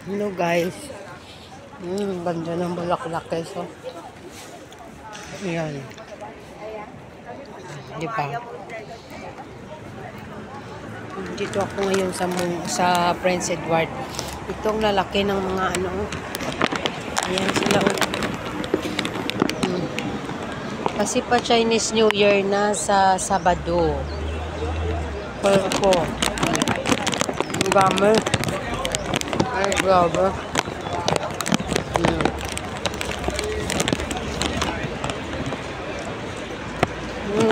Hello guys. Ganda ng bulaklak guys. Oh. Ayan. Di ba? Dito ako ngayon sa Prince Edward. Itong lalaki ng mga ano. Ayan sila. Kasi pa Chinese New Year na sa Sabado. Pero ang dami. Ay, grabe.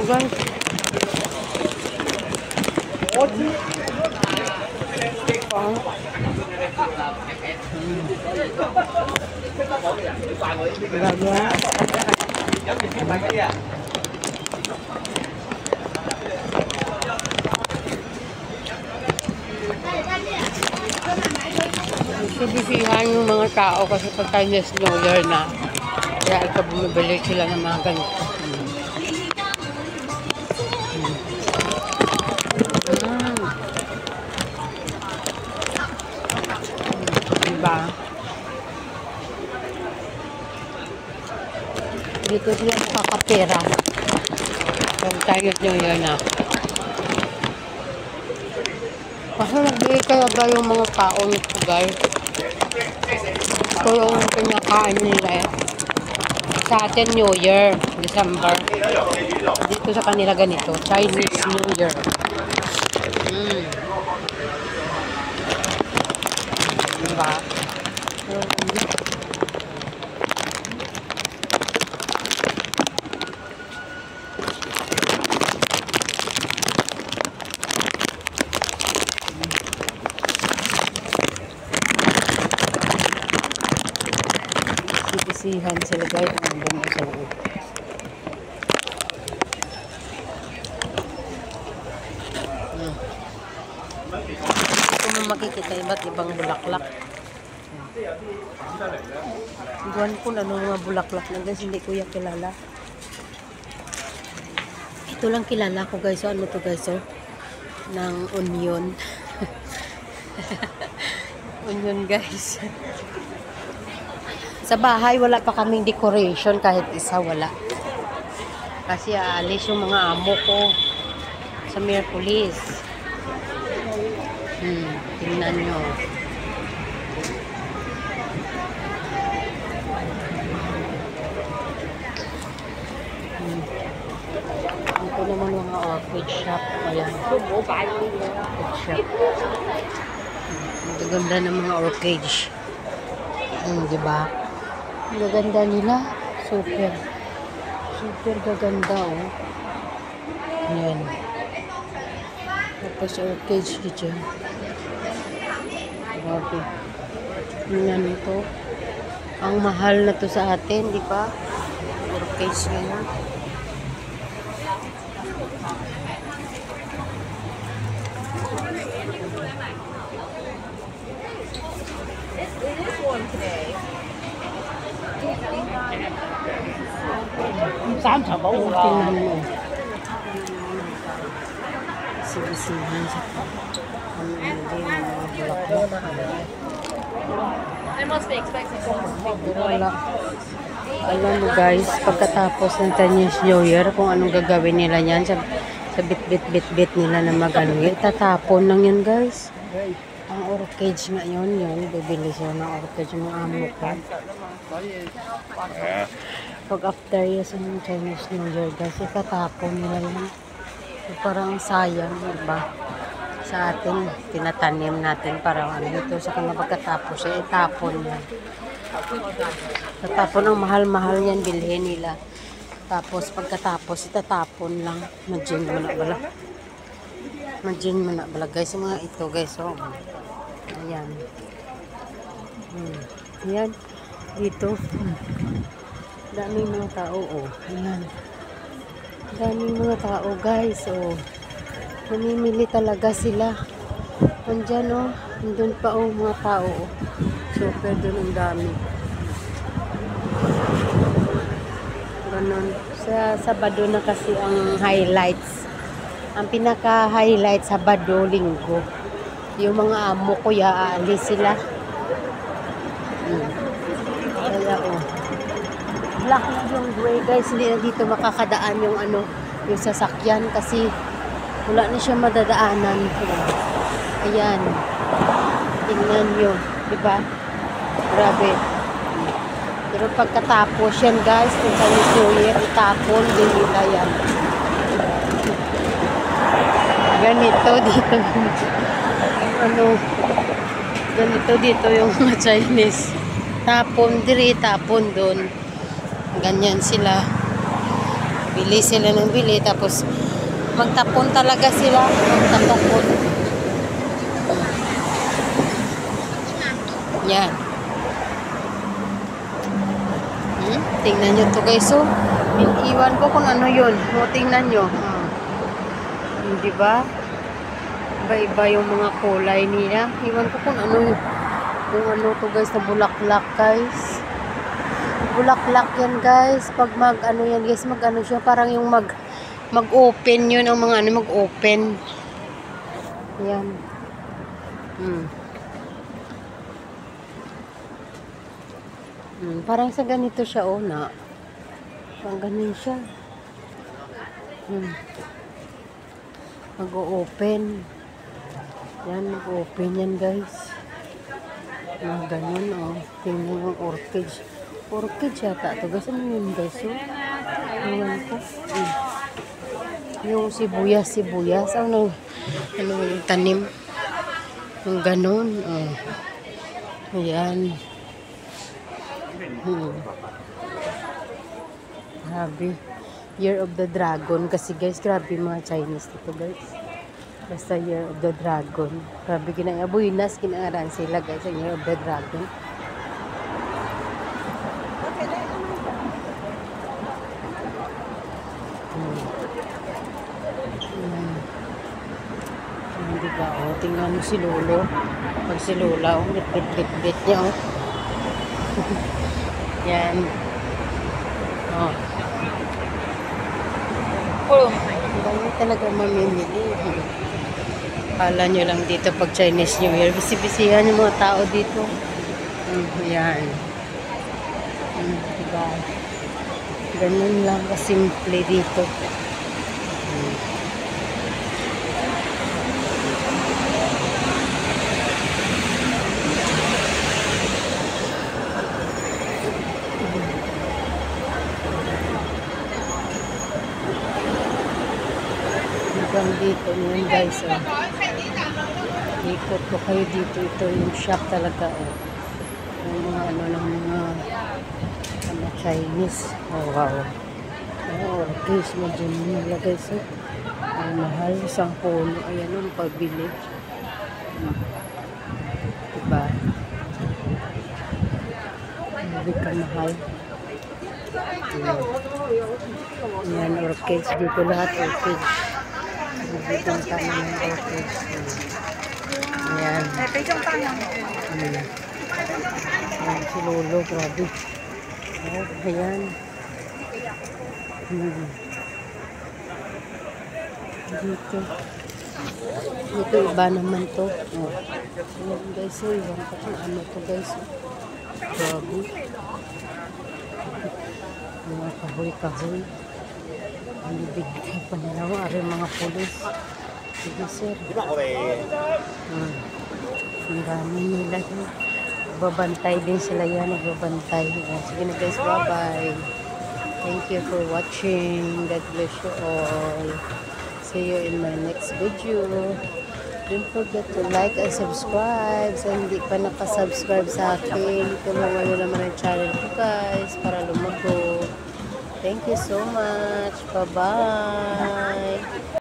Guys. Bisihan yung mga tao kasi pag Chinese New Year na. Kaya ito bumibili sila ng mga ganito. Diba? Dito sila nakakapera. Pag Chinese New Year na. Kasi nagbili kaya ba yung mga tao nito guys? Ito yung pinakain nila sa atin New Year, December. Dito sa kanila ganito, Chinese New Year. Diba? Sisihan sila guys nandun sa loob. Ito mo makikita iba't ibang bulaklak. Buwan ko na mga bulaklak na guys, hindi ko yan kilala. Ito lang kilala ko guys. So, ano to guys? So, ng onion. Onion guys. Sa bahay, wala pa kaming decoration kahit isa, wala. Kasi aalis yung mga amo ko sa Miraculous. Tingnan nyo. Ito naman mga orchid shop. Ayan. Orchid shop. Ang ganda ng mga orchid. Diba? Ang gaganda nila. Super. Super gaganda, oh. Ayan. Tapos orchid dito. Grabe. Tingnan ito. Ang mahal na to sa atin, di ba? Orchid ngayon. Tingnan mo. Sibisihan sa wala. Alam mo guys, pagkatapos ng Chinese New Year, kung anong gagawin nila yan sa bit nila na magano, itatapon lang yan guys. Ang orchid nga yun, bibili siya ng orchid ng amo ko. Pag after yes ng Chinese New Year guys, itatapon nila yan. So, parang sayang, diba? Sa atin, tinatanim natin para ano ito sa kanila pagkatapos, itapon yan. Tatapon ang mahal-mahal yan, bilhin nila. Tapos pagkatapos, itatapon lang. Imagine mo na bala. Imagine mo na bala guys, mga ito guys, oh. Ayan. Ayan. Dito. Daming mga tao, oh. Ayan. Daming mga tao guys, oh. Namimili talaga sila. Andyan, oh. Andun pa, oh, mga tao, oh. Super dun ang dami. Ganon. Sa Sabado na kasi ang highlights. Ang pinaka-highlight Sabado, Linggo. Yung mga amo ko, aalis sila. Kaya black na yung way guys, hindi na dito makakadaan yung yung sasakyan kasi wala na siya madadaanan. Ayan, tingnan nyo, diba? Grabe. Pero pagkatapos yan guys, kung sa New Year, itapon din nila yan. Ganito dito. Ganito dito yung mga Chinese. Tapon diri, tapon doon. Ganyan sila. Bili sila ng bili, tapos magtapon talaga sila. Magtapon. Yan. Tingnan nyo to guys. So, iwan ko kung ano yun. Tingnan nyo. Diba? Iba-iba yung mga kulay nila. Iwan ko kung ano to guys, na bulaklak guys. Bulaklak yan guys. Pag yan guys, siya. Parang yung mag-open yun. Ang mga mag-open. Yan. Parang sa ganito siya, na. Parang ganun siya. Mag-open. Yan, mag-open yan, guys. Ganun, tingnan yung orchid. Orchid yata ito, guys. Ano yun, guys? Ayan ko. Yung sibuyas. Ano yung tanim? Yung ganun, Ayan. Grabe. Year of the Dragon. Kasi guys, grabe mga Chinese dito guys. Basta Year of the Dragon. Grabe buinas, kinangaran sila guys. Ang Year of the Dragon. Diba? Tingnan mo si Lolo. Pag si Lola, bit niya, Yan. Dami talaga mamimili. Kala nyo lang dito pag Chinese New Year. Bisi-bisihan yung mga tao dito. Yan. Diba? Ganun lang kasimple dito. Hanggang dito yun guys. Ikot ko kayo dito. Ito yung shop talaga. Yung mga ng mga Chinese. Wow. Guys, medyo nila guys. Ang mahal. Isang puno. Ayan yung pagbili. Diba? Hindi ka mahal. Ayan, orchids. Dito lahat orchids. Dito ang tama ng orchids. Ayan. Ayan si Lolo. Grabe. Ayan. Dito. Dito iba naman to. Ayan guys. Iwan ko kung ano to guys. Grabe. Mga kahoy-kahoy. Ang bibigay pa nila mo. Ari mga pulis. Sige sir. Ang dami nila. Babantay din sila yan. Nagbabantay. Sige na guys. Bye-bye. Thank you for watching. God bless you all. See you in my next video. Don't forget to like and subscribe. Sa hindi pa nakasubscribe sa akin, tulungan nyo naman ang channel ko guys para lumago. Thank you so much. Bye-bye.